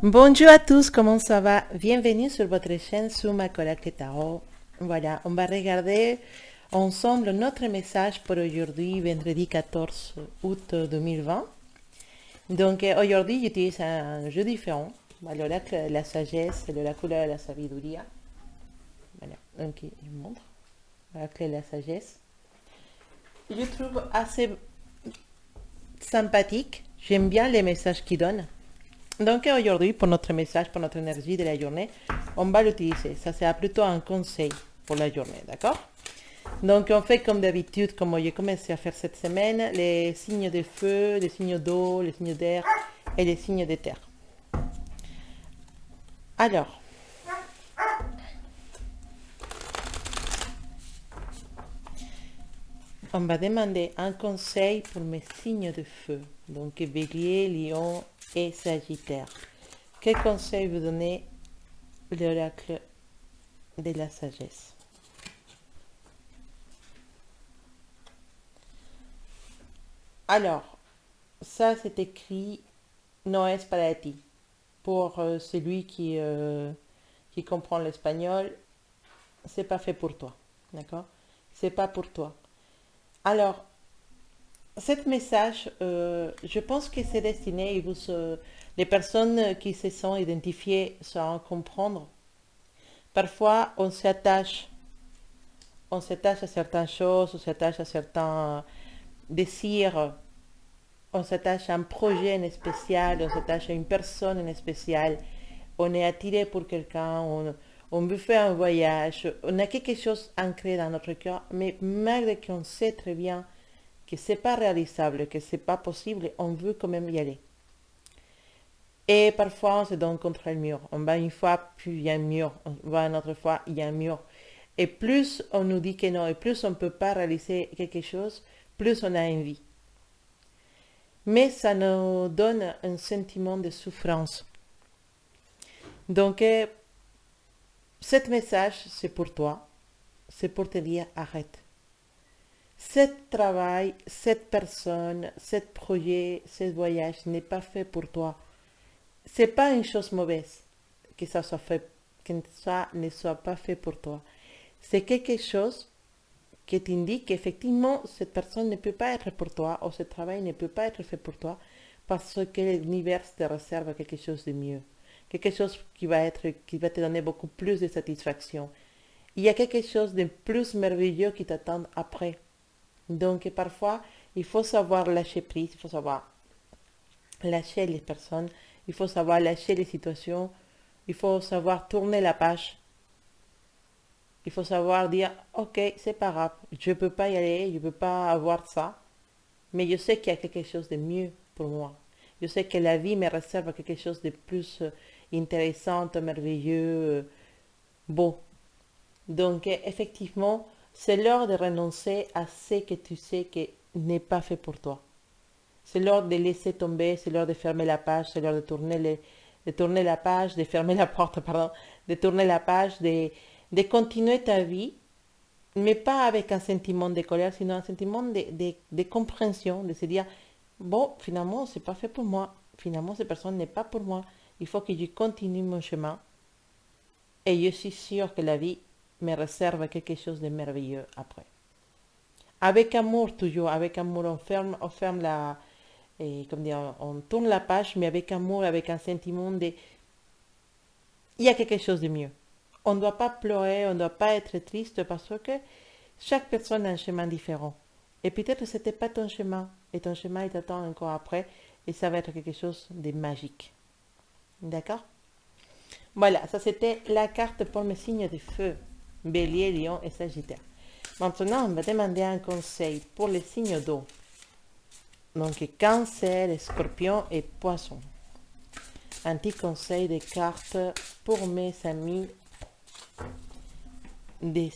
Bonjour à tous, comment ça va? Bienvenue sur votre chaîne Suma Collecte Tarot. Voilà, on va regarder ensemble notre message pour aujourd'hui, vendredi 14 août 2020. Donc aujourd'hui, j'utilise un jeu différent, l'oracle de la sagesse et l'oracle de la sabiduria. Voilà, donc je vous montre l'oracle de la sagesse. Je trouve assez sympathique, j'aime bien les messages qu'il donne. Donc aujourd'hui, pour notre message, pour notre énergie de la journée, on va l'utiliser. Ça sera plutôt un conseil pour la journée, d'accord? Donc on fait comme d'habitude, comme j'ai commencé à faire cette semaine, les signes de feu, les signes d'eau, les signes d'air et les signes de terre. Alors, on va demander un conseil pour mes signes de feu. Donc Bélier, Lion et Sagittaire. Quel conseil vous donnez l'oracle de la sagesse? Alors, ça c'est écrit no es para ti. Pour celui qui comprend l'espagnol, c'est pas fait pour toi. D'accord? C'est pas pour toi. Alors, cet message, je pense que c'est destiné, les personnes qui se sont identifiées sauront comprendre. Parfois, on s'attache à certaines choses, on s'attache à certains désirs, on s'attache à un projet en spécial, on s'attache à une personne en spécial, on est attiré pour quelqu'un, on veut faire un voyage, on a quelque chose ancré dans notre cœur, mais malgré qu'on sait très bien que c'est pas réalisable, que c'est pas possible, on veut quand même y aller. Et parfois on se donne contre le mur. On va une fois, puis il y a un mur. On va une autre fois, il y a un mur. Et plus on nous dit que non, et plus on ne peut pas réaliser quelque chose, plus on a envie. Mais ça nous donne un sentiment de souffrance. Donc, ce message, c'est pour toi. C'est pour te dire arrête. Ce travail, cette personne, ce projet, ce voyage n'est pas fait pour toi. C'est pas une chose mauvaise que ça soit fait, que ça ne soit pas fait pour toi. C'est quelque chose qui t'indique qu'effectivement cette personne ne peut pas être pour toi ou ce travail ne peut pas être fait pour toi parce que l'univers te réserve quelque chose de mieux, quelque chose qui va te donner beaucoup plus de satisfaction. Il y a quelque chose de plus merveilleux qui t'attend après. Donc parfois, il faut savoir lâcher prise, il faut savoir lâcher les personnes, il faut savoir lâcher les situations, il faut savoir tourner la page. Il faut savoir dire, ok, c'est pas grave, je ne peux pas y aller, je ne peux pas avoir ça, mais je sais qu'il y a quelque chose de mieux pour moi. Je sais que la vie me réserve quelque chose de plus intéressant, merveilleux, beau. Donc, effectivement, c'est l'heure de renoncer à ce que tu sais que n'est pas fait pour toi. C'est l'heure de laisser tomber, c'est l'heure de fermer la page, c'est l'heure de tourner la page, de fermer la porte, pardon, de tourner la page, de continuer ta vie, mais pas avec un sentiment de colère, sinon un sentiment de compréhension, de se dire, bon, finalement, c'est pas fait pour moi, finalement, cette personne n'est pas pour moi, il faut que je continue mon chemin, et je suis sûre que la vie me réserve quelque chose de merveilleux après. Avec amour, toujours, avec amour, on ferme comme dire, on tourne la page, mais avec amour, avec un sentiment de, il y a quelque chose de mieux. On ne doit pas pleurer, on ne doit pas être triste parce que chaque personne a un chemin différent. Et peut-être que ce n'était pas ton chemin, et ton chemin il t'attend encore après, et ça va être quelque chose de magique. D'accord? Voilà, ça c'était la carte pour mes signes de feu, Bélier, Lion et Sagittaire. Maintenant, on va demander un conseil pour les signes d'eau. Donc, Cancer, Scorpion et Poisson. Un petit conseil de cartes pour mes amis des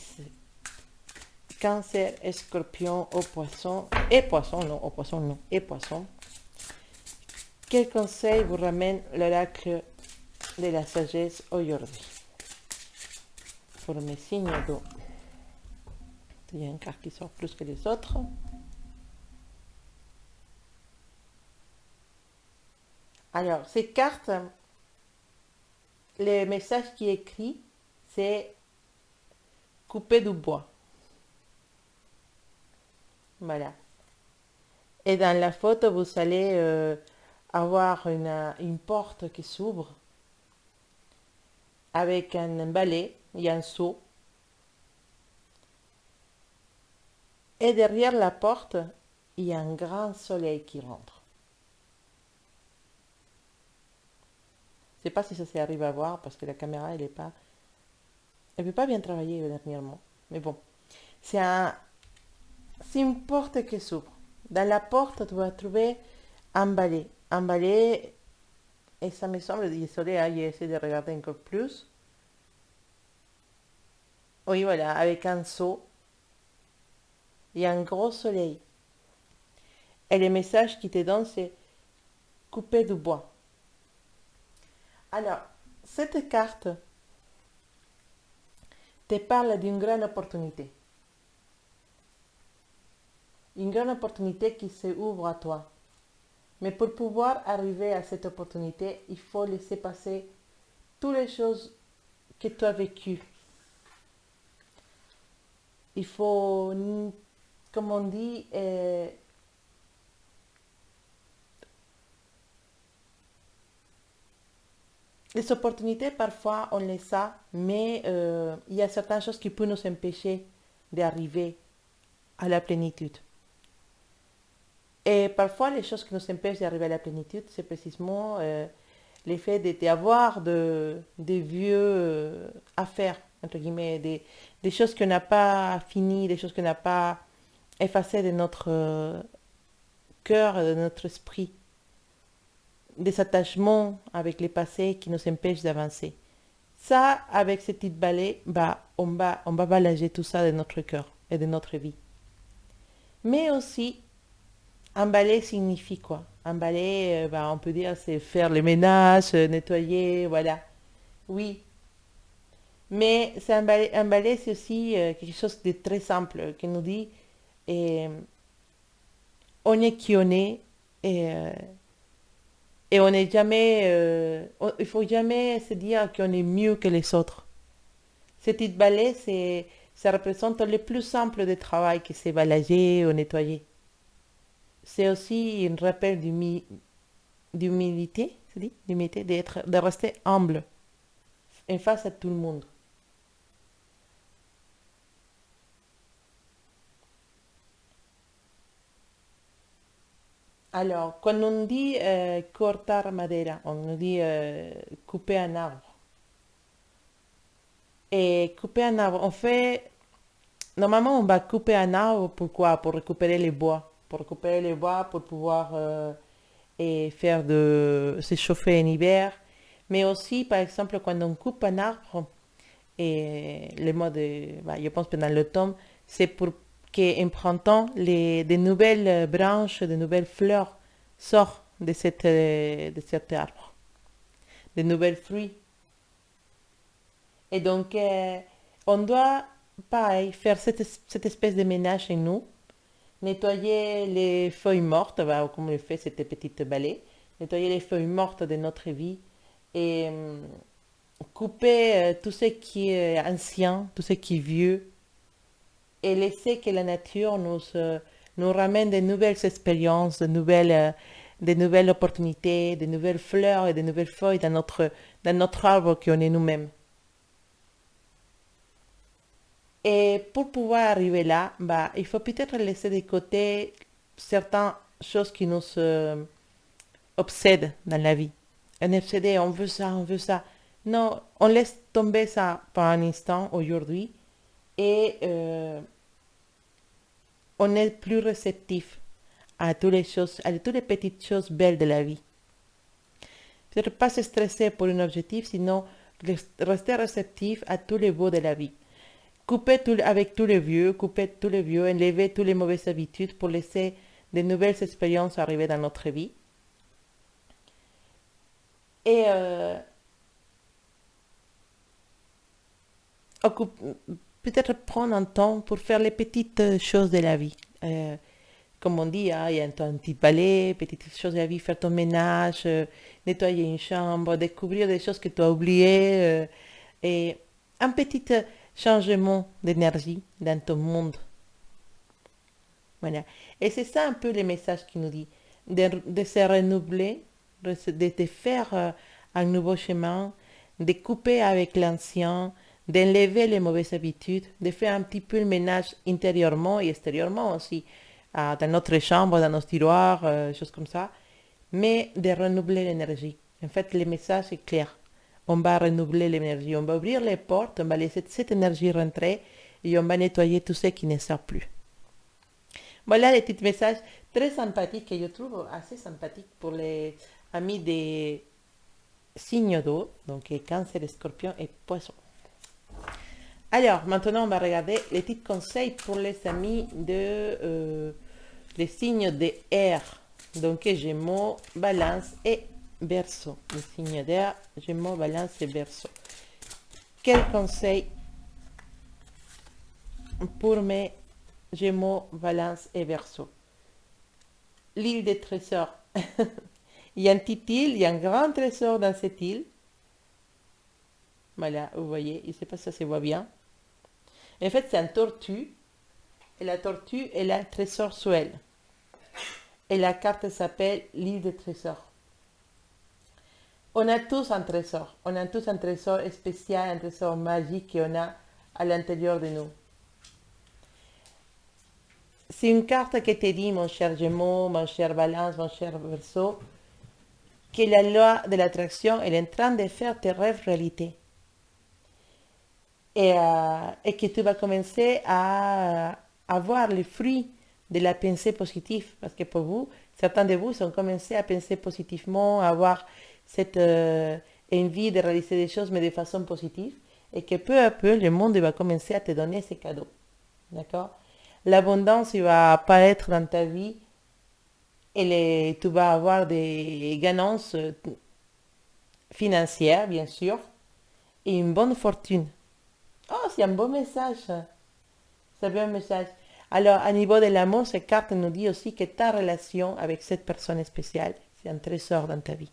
Cancer, Scorpion au Poisson et Poisson, non, au Poisson, non, et Poisson. Quel conseil vous ramène l'oracle de la sagesse aujourd'hui pour mes signes d'eau? Il y a une carte qui sort plus que les autres. Alors, ces cartes le message qui est écrit, c'est couper du bois. Voilà. Et dans la photo, vous allez avoir une porte qui s'ouvre avec un balai et un seau. Et derrière la porte, il y a un grand soleil qui rentre. Je ne sais pas si ça s'arrive à voir parce que la caméra, elle ne peut pas bien travailler dernièrement. Mais bon, c'est une porte qui s'ouvre. Dans la porte, tu vas trouver un balai. Un balai, et ça me semble, désolé, hein, j'ai essayé de regarder encore plus. Oui, voilà, avec un seau et un gros soleil. Et le message qui te donne, c'est couper du bois. Alors, cette carte te parle d'une grande opportunité. Une grande opportunité qui s'ouvre à toi. Mais pour pouvoir arriver à cette opportunité, il faut laisser passer toutes les choses que tu as vécues. Il faut, comme on dit, les opportunités, parfois, on les a, mais il y a certaines choses qui peuvent nous empêcher d'arriver à la plénitude. Et parfois, les choses qui nous empêchent d'arriver à la plénitude, c'est précisément l'effet d'avoir des vieux affaires, entre guillemets, des choses qu'on n'a pas finies, des choses qu'on n'a pas effacées de notre cœur, de notre esprit, des attachements avec les passés qui nous empêchent d'avancer. Ça, avec ce petit balai, bah, on va balayer tout ça de notre cœur et de notre vie. Mais aussi, un balai signifie quoi? Un balai, bah, on peut dire, c'est faire les ménages, nettoyer, voilà. Oui, mais c'est un balai, c'est aussi quelque chose de très simple qui nous dit eh, on est qui on est et on n'est jamais, il faut jamais se dire qu'on est mieux que les autres. Ce petit balai, ça représente le plus simple de travail que c'est balayer ou nettoyer. C'est aussi un rappel d'humilité, c'est dit, d'humilité, de rester humble en face à tout le monde. Alors, quand on dit cortar madera, on dit couper un arbre. Et couper un arbre, on fait, normalement on va couper un arbre, pourquoi? Pour récupérer les bois. Pour récupérer les bois, pour pouvoir et faire se chauffer en hiver. Mais aussi, par exemple, quand on coupe un arbre, et le mois de, bah, je pense pendant l'automne, c'est pour qu'en printemps, des nouvelles branches, de nouvelles fleurs sortent de cet arbre, de nouvelles fruits. Et donc, on doit, pareil, faire cette espèce de ménage en nous, nettoyer les feuilles mortes, bah, comme le fait cette petite balai, nettoyer les feuilles mortes de notre vie et couper tout ce qui est ancien, tout ce qui est vieux, et laisser que la nature nous ramène de nouvelles expériences, de nouvelles opportunités, de nouvelles fleurs et de nouvelles feuilles dans notre arbre qu'on est nous-mêmes. Et pour pouvoir arriver là, bah, il faut peut-être laisser de côté certaines choses qui nous obsèdent dans la vie. On est obsédé, on veut ça, on veut ça. Non, on laisse tomber ça pour un instant aujourd'hui et on est plus réceptif à toutes les choses, à toutes les petites choses belles de la vie. Peut-être pas se stresser pour un objectif, sinon rester réceptif à tous les beaux de la vie. Couper avec tous les vieux, couper tous les vieux, enlever toutes les mauvaises habitudes pour laisser de nouvelles expériences arriver dans notre vie. Et peut-être prendre un temps pour faire les petites choses de la vie. comme on dit, hein, il y a un petit balai, petites choses à vie, faire ton ménage, nettoyer une chambre, découvrir des choses que tu as oubliées, et un petit changement d'énergie dans ton monde. Voilà. Et c'est ça un peu le message qui nous dit, de se renouveler, de faire un nouveau chemin, de couper avec l'ancien, d'enlever les mauvaises habitudes, de faire un petit peu le ménage intérieurement et extérieurement aussi, dans notre chambre, dans nos tiroirs, choses comme ça, mais de renouveler l'énergie. En fait, le message est clair. On va renouveler l'énergie, on va ouvrir les portes, on va laisser cette énergie rentrer et on va nettoyer tout ce qui ne sert plus. Voilà les petits messages très sympathiques que je trouve assez sympathiques pour les amis des signes d'eau, donc Cancer, Scorpion et Poisson. Alors, maintenant, on va regarder les petits conseils pour les amis de les signes de air. Donc, Gémeaux, Balance et Verseau. Les signes d'air, Gémeaux, Balance et Verseau. Quel conseil pour mes Gémeaux, Balance et Verseau? L'île des trésors. Il y a une petite île, il y a un grand trésor dans cette île. Voilà, vous voyez, je ne sais pas si ça se voit bien. En fait, c'est un tortue. Et la tortue, elle a un trésor sur elle. Et la carte s'appelle l'île des trésors. On a tous un trésor. On a tous un trésor spécial, un trésor magique qu'on a à l'intérieur de nous. C'est une carte qui te dit, mon cher Gémeaux, mon cher Balance, mon cher Verseau, que la loi de l'attraction est en train de faire tes rêves réalité. Et que tu vas commencer à avoir les fruits de la pensée positive. Parce que pour vous, certains de vous ont commencé à penser positivement, à avoir cette envie de réaliser des choses, mais de façon positive. Et que peu à peu, le monde va commencer à te donner ces cadeaux. D'accord? L'abondance, il va apparaître dans ta vie et tu vas avoir des ganancias financières, bien sûr, et une bonne fortune. Oh, c'est un beau message. C'est un bon message. Alors, à niveau de l'amour, cette carte nous dit aussi que ta relation avec cette personne spéciale, c'est un trésor dans ta vie.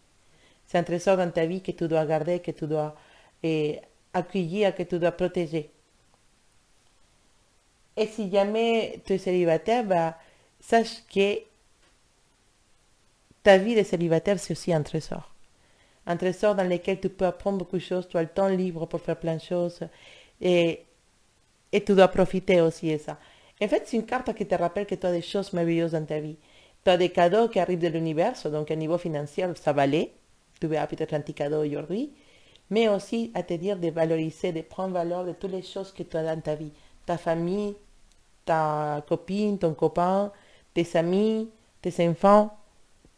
C'est un trésor dans ta vie que tu dois garder, que tu dois accueillir, que tu dois protéger. Et si jamais tu es célibataire, bah, sache que ta vie de célibataire, c'est aussi un trésor. Un trésor dans lequel tu peux apprendre beaucoup de choses, tu as le temps libre pour faire plein de choses et, et tu dois profiter aussi de ça. En fait, c'est une carte qui te rappelle que tu as des choses merveilleuses dans ta vie. Tu as des cadeaux qui arrivent de l'univers, donc à niveau financier, ça va aller. Tu verras peut-être un petit cadeau aujourd'hui, mais aussi à te dire de valoriser, de prendre valeur de toutes les choses que tu as dans ta vie. Ta famille, ta copine, ton copain, tes amis, tes enfants,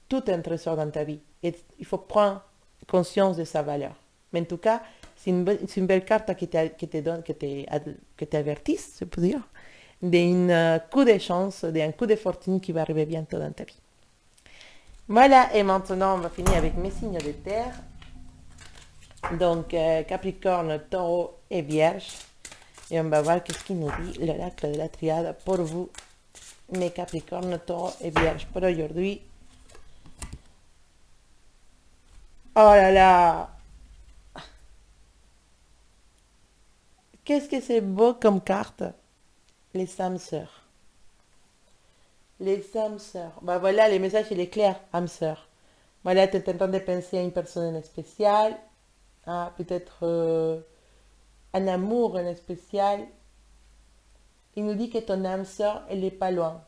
tout est un trésor dans ta vie. Et il faut prendre conscience de sa valeur. Mais en tout cas, c'est une belle carte qui te donne, qui t'avertisse, je peux dire, d'un coup de chance, d'un coup de fortune qui va arriver bientôt dans ta vie. Voilà, et maintenant on va finir avec mes signes de terre. Donc Capricorne, Taureau et Vierge. Et on va voir qu'est-ce qu'il nous dit l'oracle de la triade pour vous, mes Capricornes, Taureau et Vierge, pour aujourd'hui. Oh là là! Qu'est-ce que c'est beau comme carte! Les âmes sœurs. Les âmes sœurs. Bah voilà, le message il est clair, âme sœur. Voilà, tu es en train de penser à une personne spéciale, à peut-être un amour en spécial. Il nous dit que ton âme sœur, elle n'est pas loin.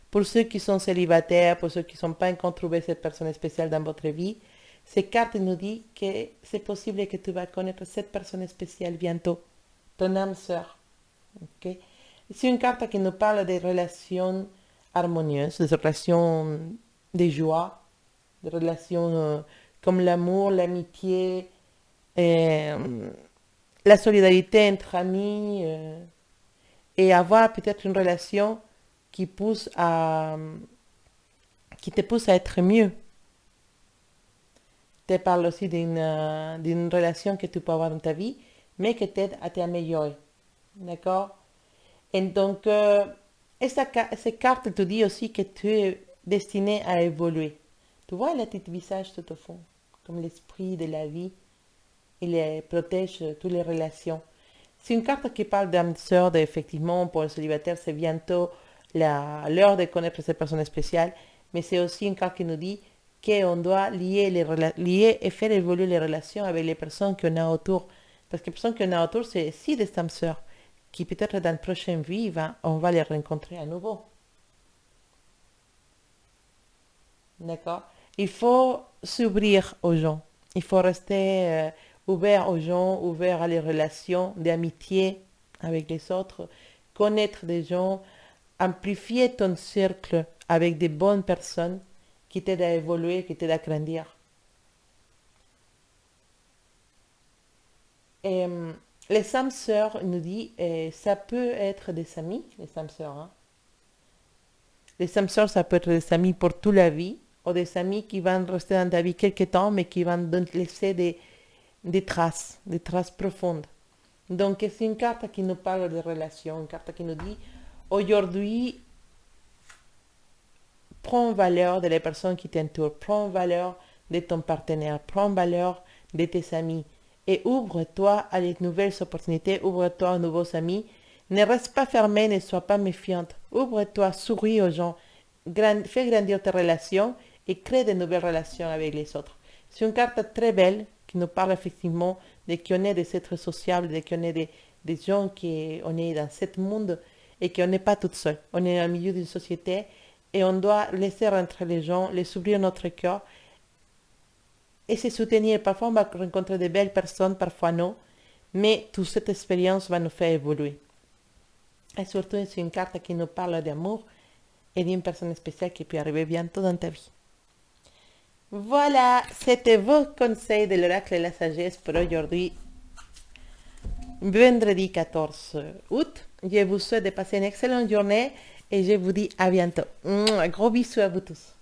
Pour ceux qui sont célibataires, pour ceux qui ne sont pas encore trouvé cette personne spéciale dans votre vie, ces cartes nous disent que c'est possible que tu vas connaître cette personne spéciale bientôt, ton âme sœur. Okay? C'est une carte qui nous parle des relations harmonieuses, des relations de joie, des relations comme l'amour, l'amitié, la solidarité entre amis, et avoir peut-être une relation qui qui te pousse à être mieux. Tu parles aussi d'une relation que tu peux avoir dans ta vie, mais qui t'aide à t'améliorer. D'accord? Et donc, Ces cartes te disent aussi que tu es destiné à évoluer. Tu vois le petit visage tout au fond, comme l'esprit de la vie. Il protège toutes les relations. C'est une carte qui parle d'âme sœur, effectivement, pour le célibataire, c'est bientôt l'heure de connaître ces personnes spéciales, mais c'est aussi une carte qui nous dit qu'on doit lier et faire évoluer les relations avec les personnes qu'on a autour. Parce que les personnes qu'on a autour, c'est aussi des âmes sœurs, qui peut-être dans la prochaine vie, on va les rencontrer à nouveau. D'accord? Il faut s'ouvrir aux gens. Il faut rester ouvert aux gens, ouvert à les relations d'amitié avec les autres, connaître des gens, amplifier ton cercle avec des bonnes personnes qui t'aident à évoluer, qui t'aident à grandir. Et, les âmes sœurs, nous dit, ça peut être des amis, les âmes sœurs. Hein. Les âmes sœurs, ça peut être des amis pour toute la vie, ou des amis qui vont rester dans ta vie quelques temps, mais qui vont te laisser des traces profondes. Donc, c'est une carte qui nous parle de relations, une carte qui nous dit, aujourd'hui, prends valeur de les personnes qui t'entourent, prends valeur de ton partenaire, prends valeur de tes amis et ouvre-toi à de nouvelles opportunités, ouvre-toi à de nouveaux amis. Ne reste pas fermé, ne sois pas méfiante. Ouvre-toi, souris aux gens, fais grandir tes relations et crée de nouvelles relations avec les autres. C'est une carte très belle qui nous parle effectivement de qu'on est des êtres sociables, de qu'on est des gens qui on est dans ce monde et qu'on n'est pas tout seul. On est au milieu d'une société et on doit laisser rentrer les gens, les ouvrir notre cœur et se soutenir. Parfois, on va rencontrer de belles personnes, parfois non, mais toute cette expérience va nous faire évoluer. Et surtout, c'est une carte qui nous parle d'amour et d'une personne spéciale qui peut arriver bientôt dans ta vie. Voilà, c'était vos conseils de l'oracle et la sagesse pour aujourd'hui, vendredi 14 août. Je vous souhaite de passer une excellente journée et je vous dis à bientôt. Un gros bisou à vous tous.